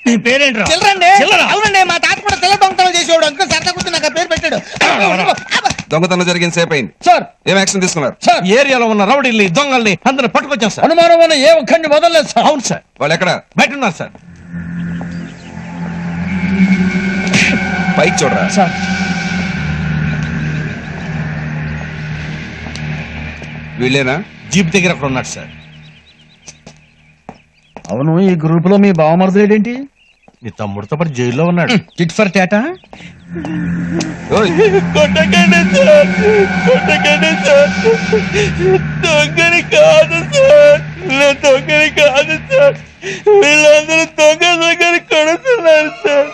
నీ పేరేంట్రా? చిల్లరండి. చిల్లర? అవునండి, మా తాత కూడా తెల్ల దొంగతనం చేసేవాడు, అందుకని సరదా కూర్చొని నాకు ఆ పేరు పెట్టాడు. దొంగతనం జరిగిన సేపు అయింది. సార్ ఏం యాక్షన్ తీసుకున్నారు? సార్ ఏరియాలో ఉన్న రౌడీల్ని దొంగల్ని అందరిని పట్టుకొచ్చాం సార్. అనుమానం వల్ల ఏ ఒక్కడిని వదలలేదు సార్. అవును సార్. వాళ్ళు ఎక్కడ? బయట ఉన్నారు సార్. పైకి చూడరా. సార్ వీళ్ళేనా? జీప్ దగ్గర అక్కడ ఉన్నాడు సార్. అవును, ఈ గ్రూప్ లో మీ బావమరదలేడేంటి? నీ తమ్ముడితో పాటు జైల్లో ఉన్నాడు. Chit for Tata. ఓయ్, కొట్టకండి సార్, కొట్టకండి సార్. దొంగని కాదు సార్, నేను దొంగని కాదు సార్. వీళ్ళందరూ దొంగని కొడుతున్నారు సార్.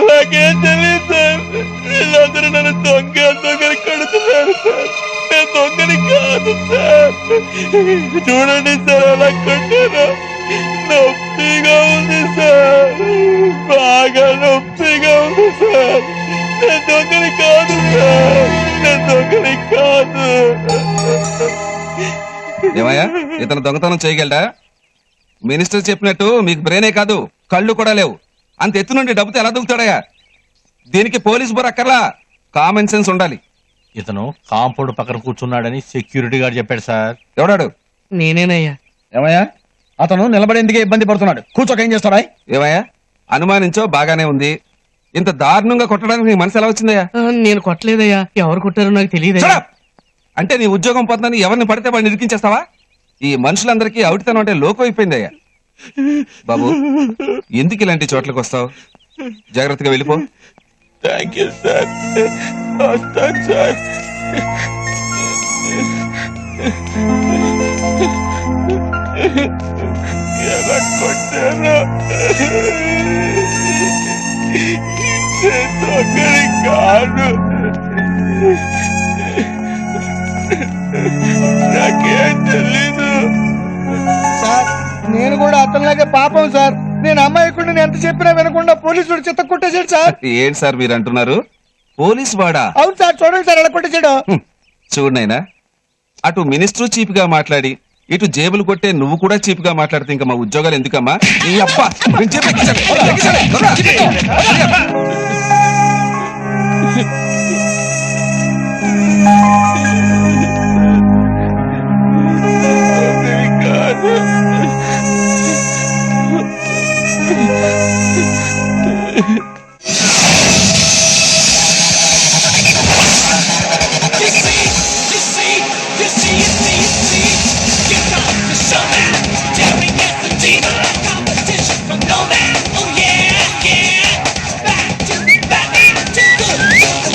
నాకేం తెలియదు సార్. వీళ్ళందరూ నన్ను దొంగని కొడుతున్నారు సార్. నేను దొంగని కాదు సార్. చూడండి సార్ అలా కొట్టారు. నొప్పిగా ఉంది సార్, బాగా నొప్పిగా ఉంది సార్. నేను దొంగని కాదు సార్, నేను దొంగని కాదు. ఏమయ్యా, ఇతను దొంగతనం చేయగలడా? మినిస్టర్ చెప్పినట్టు మీకు బ్రెయినే కాదు, కళ్ళు కూడా లేవు. అంత ఎత్తు నుండి డబ్బుతో ఎలా దొంగతాడయ్యా? దీనికి పోలీస్ బోర్ అక్కర్లా, కామన్ సెన్స్ ఉండాలి. ఇతను కాంపౌండ్ పక్కన కూర్చున్నాడని సెక్యూరిటీ గార్డ్ చెప్పాడు సార్. ఎవడాడు? నేనేనయ్యా. ఏమయ్యా, అతను నిలబడేందుకే ఇబ్బంది పడుతున్నాడు, కూర్చోక ఏం చేస్తాడా? ఏమయ్యా, అనుమానించో బాగానే ఉంది. ఇంత దారుణంగా కొట్టడానికి నీ మనసు ఎలా వచ్చిందయ్యా? నేను కొట్టలేదయ్యా, ఎవరు కొట్టారో నాకు తెలియదు. Shut up! అంటే నీ ఉద్యోగం పోతుందని ఎవరిని పడితే వాడిని ఇరికించేస్తావా? ఈ మనుషులందరికీ అవిటితనం అంటే లోకం అయిపోయిందయ్యా. బాబు, ఎందుకు ఇలాంటి చోట్లకు వస్తావు? జాగ్రత్తగా వెళ్ళిపో. థ్యాంక్ యూ సార్, వస్తాను సార్. ఎలా కొట్టారో దొంగని కాదు. నాకేం తెలీదు సార్, నేను కూడా అతనిలాగే పాపం సార్. నేను అమ్మాయికుండా ఎంత చెప్పినా వినకుండా పోలీసుడు చెత్త కొట్టేశాడు సార్. ఏంటి సార్ మీరు అంటున్నారు? పోలీస్ వాడా? అవును సార్, చూడండి సార్ ఎలా కొట్టేశాడు. చూడనైనా, అటు మినిస్టర్ చీప్ గా మాట్లాడి ఇటు జేబులు కొట్టే నువ్వు కూడా చీప్ గా మాట్లాడితే ఇంకా మా ఉద్యోగాలు ఎందుకమ్మా? ఈ అబ్బా, నేను చెప్పే ఎక్కించండి. ఎక్కించండి, త్వరగా. దొంగని కాదు.